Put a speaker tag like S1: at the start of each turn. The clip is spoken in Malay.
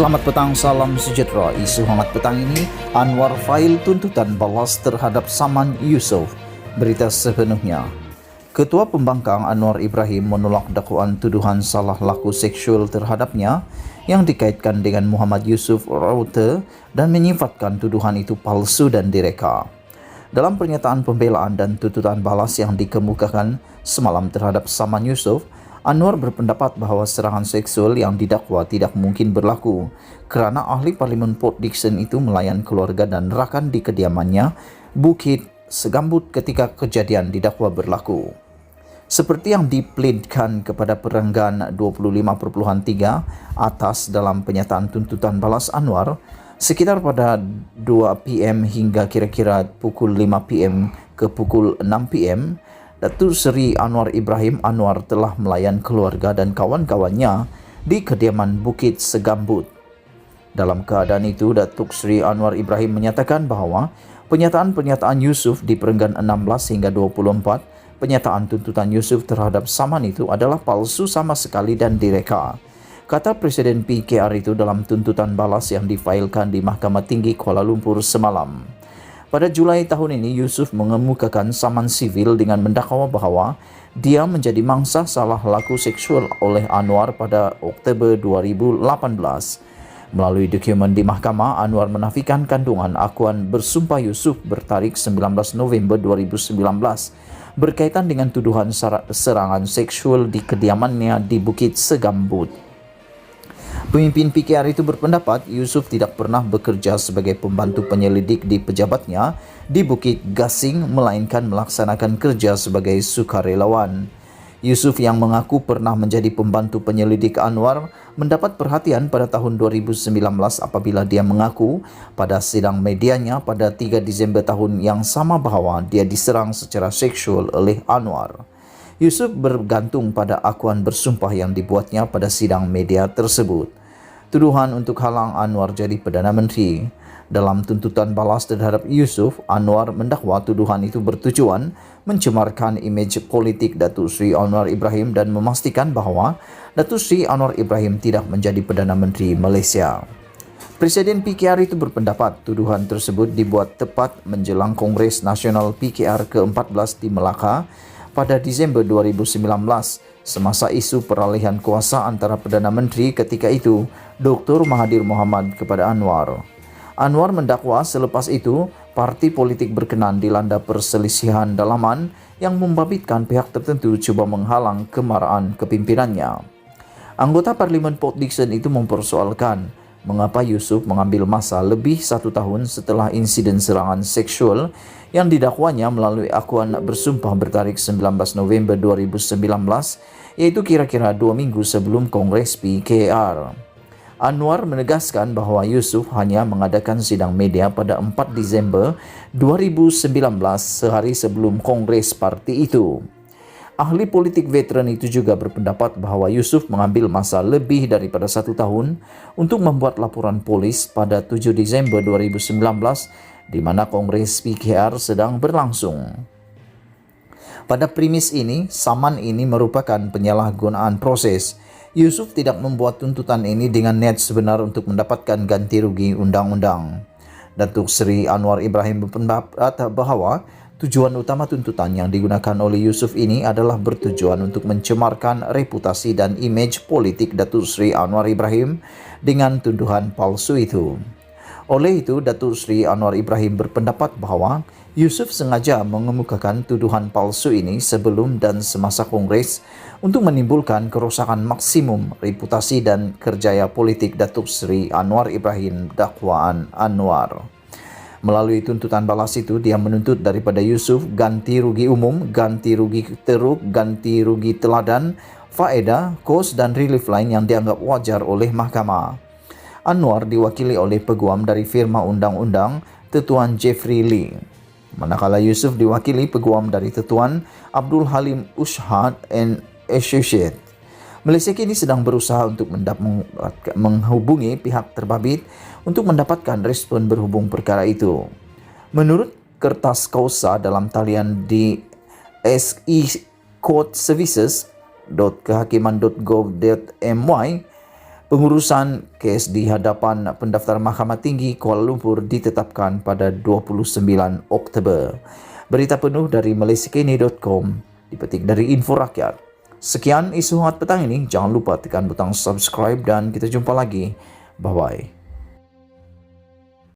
S1: Selamat petang, salam sejahtera. Isu hangat petang ini, Anwar fail tuntutan balas terhadap Saman Yusuf. Berita sepenuhnya. Ketua Pembangkang Anwar Ibrahim menolak dakwaan tuduhan salah laku seksual terhadapnya yang dikaitkan dengan Muhammad Yusuf Raute dan menyifatkan tuduhan itu palsu dan direka. Dalam pernyataan pembelaan dan tuntutan balas yang dikemukakan semalam terhadap Saman Yusuf, Anwar berpendapat bahawa serangan seksual yang didakwa tidak mungkin berlaku kerana ahli Parlimen Port Dickson itu melayan keluarga dan rakan di kediamannya Bukit Segambut ketika kejadian didakwa berlaku. Seperti yang dipleadkan kepada perenggan 25.3 atas dalam pernyataan tuntutan balas Anwar, sekitar pada 2 PM hingga kira-kira pukul 5 PM ke pukul 6 PM, Datuk Seri Anwar Ibrahim Anwar telah melayan keluarga dan kawan-kawannya di kediaman Bukit Segambut. Dalam keadaan itu, Datuk Seri Anwar Ibrahim menyatakan bahawa pernyataan-pernyataan Yusuf di perenggan 16 hingga 24, pernyataan tuntutan Yusuf terhadap Saman itu adalah palsu sama sekali dan direka. Kata Presiden PKR itu dalam tuntutan balas yang difailkan di Mahkamah Tinggi Kuala Lumpur semalam. Pada Julai tahun ini, Yusuf mengemukakan saman sivil dengan mendakwa bahawa dia menjadi mangsa salah laku seksual oleh Anwar pada Oktober 2018. Melalui dokumen di mahkamah, Anwar menafikan kandungan akuan bersumpah Yusuf bertarikh 19 November 2019 berkaitan dengan tuduhan serangan seksual di kediamannya di Bukit Segambut. Pemimpin PKR itu berpendapat Yusuf tidak pernah bekerja sebagai pembantu penyelidik di pejabatnya di Bukit Gasing melainkan melaksanakan kerja sebagai sukarelawan. Yusuf yang mengaku pernah menjadi pembantu penyelidik Anwar mendapat perhatian pada tahun 2019 apabila dia mengaku pada sidang medianya pada 3 Disember tahun yang sama bahawa dia diserang secara seksual oleh Anwar. Yusuf bergantung pada akuan bersumpah yang dibuatnya pada sidang media tersebut. Tuduhan untuk halang Anwar jadi Perdana Menteri. Dalam tuntutan balas terhadap Yusuf, Anwar mendakwa tuduhan itu bertujuan mencemarkan imej politik Datuk Seri Anwar Ibrahim dan memastikan bahawa Datuk Seri Anwar Ibrahim tidak menjadi Perdana Menteri Malaysia. Presiden PKR itu berpendapat tuduhan tersebut dibuat tepat menjelang Kongres Nasional PKR ke-14 di Melaka pada Disember 2019 semasa isu peralihan kuasa antara Perdana Menteri ketika itu, Dr. Mahathir Mohamad kepada Anwar. Anwar mendakwa selepas itu, parti politik berkenan dilanda perselisihan dalaman yang membabitkan pihak tertentu cuba menghalang kemarahan kepimpinannya. Anggota Parlimen Port Dickson itu mempersoalkan mengapa Yusuf mengambil masa lebih 1 tahun setelah insiden serangan seksual yang didakwanya melalui akuan bersumpah bertarikh 19 November 2019, iaitu kira-kira 2 minggu sebelum Kongres PKR. Anwar menegaskan bahawa Yusuf hanya mengadakan sidang media pada 4 Disember 2019 sehari sebelum Kongres parti itu. Ahli politik veteran itu juga berpendapat bahawa Yusuf mengambil masa lebih daripada 1 tahun untuk membuat laporan polis pada 7 Disember 2019 di mana Kongres PKR sedang berlangsung. Pada premis ini, saman ini merupakan penyalahgunaan proses. Yusuf tidak membuat tuntutan ini dengan niat sebenar untuk mendapatkan ganti rugi undang-undang. Datuk Seri Anwar Ibrahim berpendapat bahawa tujuan utama tuntutan yang digunakan oleh Yusuf ini adalah bertujuan untuk mencemarkan reputasi dan imej politik Datuk Seri Anwar Ibrahim dengan tuduhan palsu itu. Oleh itu, Datuk Seri Anwar Ibrahim berpendapat bahawa Yusuf sengaja mengemukakan tuduhan palsu ini sebelum dan semasa Kongres untuk menimbulkan kerosakan maksimum reputasi dan kerjaya politik Datuk Seri Anwar Ibrahim dakwaan Anwar. Melalui tuntutan balas itu, dia menuntut daripada Yusuf ganti rugi umum, ganti rugi teruk, ganti rugi teladan, faedah, kos dan relief lain yang dianggap wajar oleh mahkamah. Anwar diwakili oleh peguam dari firma undang-undang Tetuan Jeffrey Lee, manakala Yusuf diwakili peguam dari Tetuan Abdul Halim Ushad and Associate. Malaysia kini sedang berusaha untuk menghubungi pihak terbabit untuk mendapatkan respon berhubung perkara itu. Menurut kertas kausa dalam talian di SE Court Services.kehakiman.gov.my, Pengurusan kes di hadapan pendaftar Mahkamah Tinggi Kuala Lumpur ditetapkan pada 29 Oktober. Berita penuh dari malaysiakini.com dipetik dari Info Rakyat. Sekian isu hangat petang ini. Jangan lupa tekan butang subscribe dan kita jumpa lagi. Bye-bye.